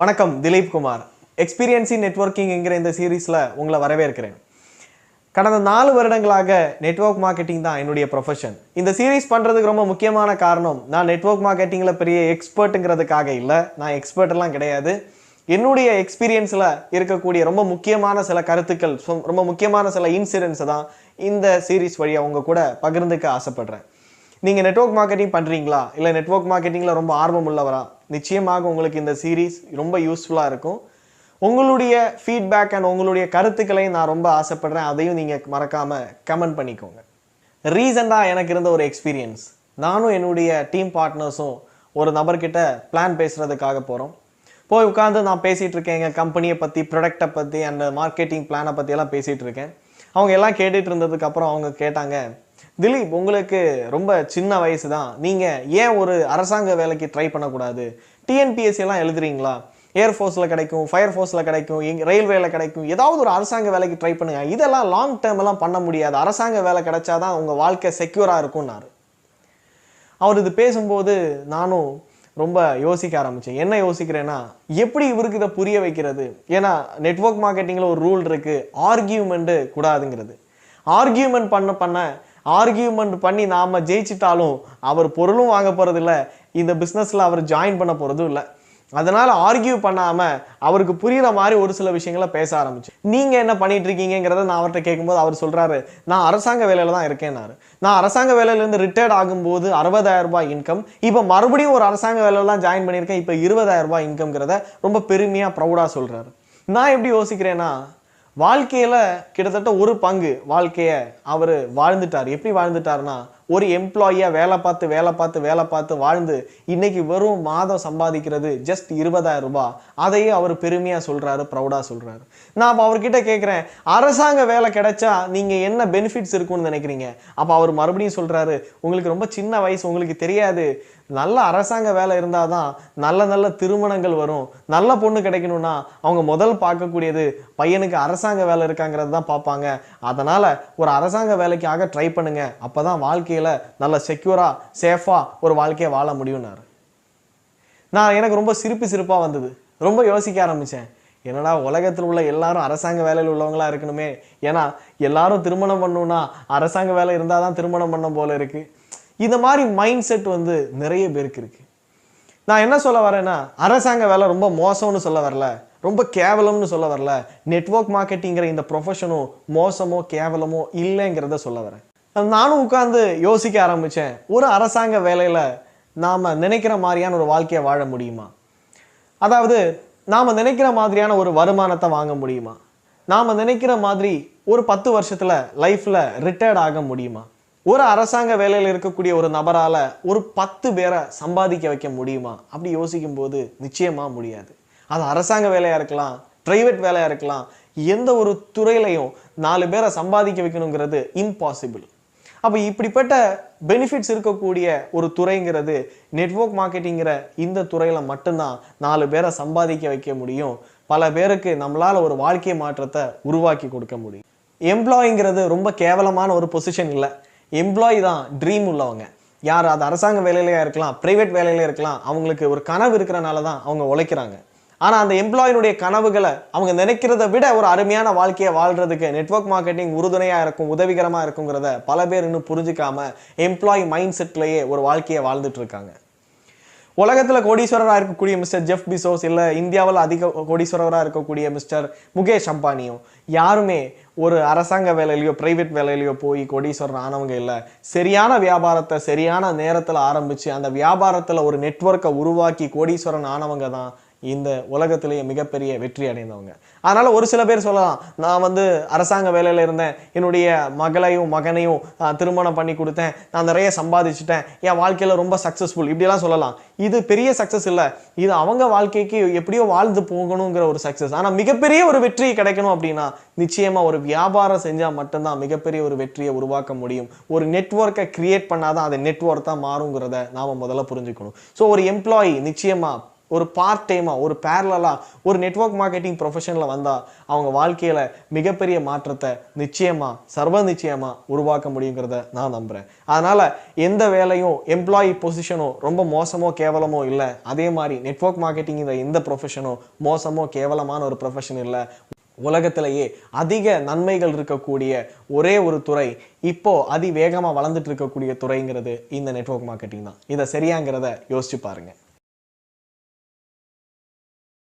வணக்கம் Dilip Kumar. Experience in networking என்கிற இந்த சீரீஸில் உங்களை வரவேற்கிறேன். கடந்த 4 வருடங்களாக நெட்வொர்க் மார்க்கெட்டிங் தான் என்னுடைய ப்ரொஃபஷன். இந்த சீரீஸ் பண்ணுறதுக்கு ரொம்ப முக்கியமான காரணம், நான் நெட்வொர்க் மார்க்கெட்டிங்கில் பெரிய எக்ஸ்பர்ட்டுங்கிறதுக்காக இல்லை. நான் எக்ஸ்பர்ட்டெல்லாம் கிடையாது. என்னுடைய எக்ஸ்பீரியன்ஸில் இருக்கக்கூடிய ரொம்ப முக்கியமான சில கருத்துக்கள், ரொம்ப முக்கியமான சில இன்சிடென்ட்ஸை தான் இந்த சீரீஸ் வழியாக உங்கள் கூட பகிர்ந்துக்க ஆசைப்படுறேன். நீங்கள் நெட்வொர்க் மார்க்கெட்டிங் பண்ணுறீங்களா, இல்லை நெட்வொர்க் மார்க்கெட்டிங்கில் ரொம்ப ஆர்வம் உள்ளவரா? நிச்சயமாக உங்களுக்கு இந்த சீரீஸ் ரொம்ப யூஸ்ஃபுல்லாக இருக்கும். உங்களுடைய ஃபீட்பேக் அண்ட் உங்களுடைய கருத்துக்களை நான் ரொம்ப ஆசைப்படுறேன். அதையும் நீங்கள் மறக்காமல் கமெண்ட் பண்ணிக்கோங்க. ரீசெண்டாக எனக்கு இருந்த ஒரு எக்ஸ்பீரியன்ஸ், நானும் என்னுடைய டீம் பார்ட்னர்ஸும் ஒரு நபர்கிட்ட பிளான் பேசுகிறதுக்காக போகிறோம். போய் உட்காந்து நான் பேசிகிட்டு இருக்கேன், எங்கள் கம்பெனியை பற்றி, ப்ராடக்டை பற்றி அண்ட் மார்க்கெட்டிங் பிளானை பற்றியெல்லாம் பேசிகிட்டு இருக்கேன். அவங்க எல்லாம் கேட்டுட்டு இருந்ததுக்கப்புறம் அவங்க கேட்டாங்க, திலீப், உங்களுக்கு ரொம்ப சின்ன வயசு தான், நீங்கள் ஏன் ஒரு அரசாங்க வேலைக்கு ட்ரை பண்ணக்கூடாது? டிஎன்பிஎஸ்சி எல்லாம் எழுதுறீங்களா? ஏர்ஃபோர்ஸில் கிடைக்கும், ஃபயர் ஃபோர்ஸில் கிடைக்கும், ரயில்வேல கிடைக்கும், ஏதாவது ஒரு அரசாங்க வேலைக்கு ட்ரை பண்ணுங்க. இதெல்லாம் லாங் டேர்ம் எல்லாம் பண்ண முடியாது, அரசாங்க வேலை கிடைச்சாதான் உங்கள் வாழ்க்கை செக்யூராக இருக்கும்னாரு. அவர் இது பேசும்போது நானும் ரொம்ப யோசிக்க ஆரம்பித்தேன். என்ன யோசிக்கிறேன்னா, எப்படி இவருக்கு இதை புரிய வைக்கிறது? ஏன்னா நெட்வொர்க் மார்க்கெட்டிங்கில் ஒரு ரூல் இருக்குது, ஆர்கியூமெண்ட்டு கூடாதுங்கிறது. ஆர்கியூமெண்ட் பண்ணி நாம் ஜெயிச்சிட்டாலும் அவர் பொருளும் வாங்க போகிறதில்ல, இந்த பிஸ்னஸில் அவர் ஜாயின் பண்ண போகிறதும் இல்லை. அதனால் ஆர்கியூ பண்ணாமல் அவருக்கு புரிகிற மாதிரி ஒரு சில விஷயங்களை பேச ஆரம்பிச்சு. நீங்கள் என்ன பண்ணிட்டு இருக்கீங்கிறத நான் அவர்கிட்ட கேட்கும்போது அவர் சொல்கிறாரு, நான் அரசாங்க வேலையில் தான் இருக்கேன்னாரு. நான் அரசாங்க வேலையிலேருந்து ரிட்டையர்ட் ஆகும்போது 60,000 ரூபாய் இன்கம், இப்போ மறுபடியும் ஒரு அரசாங்க வேலையில் தான் ஜாயின் பண்ணியிருக்கேன், இப்போ 20,000 ரூபாய் இன்கம்ங்கிறத ரொம்ப பெருமையாக ப்ரௌடாக சொல்கிறாரு. நான் எப்படி யோசிக்கிறேன்னா, வாழ்க்கையில் கிட்டத்தட்ட ஒரு பங்கு வாழ்க்கையை அவர் வாழ்ந்துட்டார். எப்படி வாழ்ந்துட்டார்னா, ஒரு எம்ப்ளாயியாக வேலை பார்த்து வாழ்ந்து இன்னைக்கு வெறும் மாதம் சம்பாதிக்கிறது ஜஸ்ட் 20,000 ரூபாய். அதையே அவர் பெருமையாக சொல்கிறாரு, ப்ரௌடாக சொல்கிறாரு. நான் அப்போ அவர்கிட்ட கேட்குறேன், அரசாங்க வேலை கிடைச்சா நீங்கள் என்ன பெனிஃபிட்ஸ் இருக்குன்னு நினைக்கிறீங்க? அப்போ அவர் மறுபடியும் சொல்கிறாரு, உங்களுக்கு ரொம்ப சின்ன வயசு, உங்களுக்கு தெரியாது, நல்ல அரசாங்க வேலை இருந்தால் தான் நல்ல திருமணங்கள் வரும். நல்ல பொண்ணு கிடைக்கணும்னா அவங்க முதல் பார்க்கக்கூடியது பையனுக்கு அரசாங்க வேலை இருக்காங்கிறது தான் பார்ப்பாங்க. அதனால் ஒரு அரசாங்க வேலைக்காக ட்ரை பண்ணுங்க, அப்போ தான் வாழ்க்கையில் நல்ல செக்யூராக சேஃபாக ஒரு வாழ்க்கையை வாழ முடியும்னாரு. எனக்கு ரொம்ப சிரிப்பாக வந்தது. ரொம்ப யோசிக்க ஆரம்பித்தேன், என்னடா உலகத்தில் உள்ள எல்லாரும் அரசாங்க வேலையில் உள்ளவங்களா இருக்கணுமே, ஏன்னா எல்லாரும் திருமணம் பண்ணணும்னா அரசாங்க வேலை இருந்தால் தான் திருமணம் பண்ண போல இருக்கு. இந்த மாதிரி மைண்ட் செட் நிறைய பேருக்கு இருக்கு. நான் என்ன சொல்ல வரேன்னா, அரசாங்க வேலை ரொம்ப மோசம்னு சொல்ல வரல, ரொம்ப கேவலம்னு சொல்ல வரல. நெட்வொர்க் மார்க்கெட்டிங்கிற இந்த ப்ரொஃபஷனும் மோசமோ கேவலமோ இல்லைங்கிறத சொல்ல வரேன். நானும் உட்கார்ந்து யோசிக்க ஆரம்பித்தேன், ஒரு அரசாங்க வேலையில் நாம் நினைக்கிற மாதிரியான ஒரு வாழ்க்கையை வாழ முடியுமா? அதாவது நாம் நினைக்கிற மாதிரியான ஒரு வருமானத்தை வாங்க முடியுமா? நாம் நினைக்கிற மாதிரி ஒரு 10 வருஷத்தில் லைஃப்பில் ரிட்டையர்ட் ஆக முடியுமா? ஒரு அரசாங்க வேலையில் இருக்கக்கூடிய ஒரு நபரால் ஒரு 10 பேரை சம்பாதிக்க வைக்க முடியுமா? அப்படி யோசிக்கும்போது நிச்சயமாக முடியாது. அது அரசாங்க வேலையாக இருக்கலாம், ப்ரைவேட் வேலையாக இருக்கலாம், எந்த ஒரு துறையிலையும் 4 பேரை சம்பாதிக்க வைக்கணுங்கிறது இம்பாசிபிள். அப்போ இப்படிப்பட்ட பெனிஃபிட்ஸ் இருக்கக்கூடிய ஒரு துறைங்கிறது நெட்வொர்க் மார்க்கெட்டிங்கிற இந்த துறையில் மட்டும்தான் 4 பேரை சம்பாதிக்க வைக்க முடியும். பல பேருக்கு நம்மளால் ஒரு வாழ்க்கை மாற்றத்தை உருவாக்கி கொடுக்க முடியும். எம்ப்ளாயிங்கிறது ரொம்ப கேவலமான ஒரு பொசிஷன் இல்லை. எம்ப்ளாயி தான் ட்ரீம் உள்ளவங்க. யார் அது அரசாங்க வேலையிலேயே இருக்கலாம், ப்ரைவேட் வேலையிலே இருக்கலாம், அவங்களுக்கு ஒரு கனவு இருக்கிறனால தான் அவங்க உழைக்கிறாங்க. ஆனால் அந்த எம்ப்ளாயினுடைய கனவுகளை அவங்க நினைக்கிறத விட ஒரு அருமையான வாழ்க்கையை வாழ்றதுக்கு நெட்வொர்க் மார்க்கெட்டிங் உறுதுணையாக இருக்கும், உதவிகரமாக இருக்குங்கிறத பல பேர் இன்னும் புரிஞ்சுக்காம எம்ப்ளாயி மைண்ட் செட்லேயே ஒரு வாழ்க்கையை வாழ்ந்துட்டு இருக்காங்க. உலகத்தில் கோடீஸ்வரராக இருக்கக்கூடிய மிஸ்டர் ஜெஃப் பிசோஸ், இல்லை இந்தியாவில் அதிக கோடீஸ்வரராக இருக்கக்கூடிய மிஸ்டர் முகேஷ் அம்பானியும் யாருமே ஒரு அரசாங்க வேலையிலையோ ப்ரைவேட் வேலையிலையோ போய் கோடீஸ்வரர் ஆனவங்க இல்லை. சரியான வியாபாரத்தை சரியான நேரத்தில் ஆரம்பித்து அந்த வியாபாரத்தில் ஒரு நெட்வொர்க்கை உருவாக்கி கோடீஸ்வரன் ஆனவங்க தான் இந்த உலகத்திலேயே மிகப்பெரிய வெற்றி அடைந்தவங்க. அதனால் ஒரு சில பேர் சொல்லலாம், நான் அரசாங்க வேலையில் இருந்தேன், என்னுடைய மகனையும் திருமணம் பண்ணி கொடுத்தேன், நான் நிறைய சம்பாதிச்சுட்டேன், என் வாழ்க்கையில் ரொம்ப சக்ஸஸ்ஃபுல், இப்படியெல்லாம் சொல்லலாம். இது பெரிய சக்ஸஸ் இல்லை, இது அவங்க வாழ்க்கைக்கு எப்படியோ வாழ்ந்து போகணுங்கிற ஒரு சக்ஸஸ். ஆனால் மிகப்பெரிய ஒரு வெற்றி கிடைக்கணும் அப்படின்னா நிச்சயமாக ஒரு வியாபாரம் செஞ்சால் மட்டும்தான் மிகப்பெரிய ஒரு வெற்றியை உருவாக்க முடியும். ஒரு நெட்வொர்க்கை கிரியேட் பண்ணாதான் அது நெட்வொர்க்காக மாறுங்கிறத நாம் முதல்ல புரிஞ்சுக்கணும். ஸோ ஒரு எம்ப்ளாயி நிச்சயமாக ஒரு பார்ட் டைமாக ஒரு பேரலாக ஒரு நெட்வொர்க் மார்க்கெட்டிங் ப்ரொஃபஷனில் வந்தால் அவங்க வாழ்க்கையில் மிகப்பெரிய மாற்றத்தை சர்வ நிச்சயமாக உருவாக்க முடியுங்கிறத நான் நம்புகிறேன். அதனால் எந்த வேலையும் எம்ப்ளாயி பொசிஷனோ ரொம்ப மோசமோ கேவலமோ இல்லை, அதே மாதிரி நெட்வொர்க் மார்க்கெட்டிங் இந்த ப்ரொஃபஷனோ மோசமோ கேவலமான ஒரு ப்ரொஃபஷன் இல்லை. உலகத்திலேயே அதிக நன்மைகள் இருக்கக்கூடிய ஒரே ஒரு துறை, இப்போ அதிவேகமாக வளர்ந்துட்டு இருக்கக்கூடிய துறைங்கிறது இந்த நெட்வொர்க் மார்க்கெட்டிங் தான். இதை சரியாங்கிறத யோசிச்சு பாருங்க.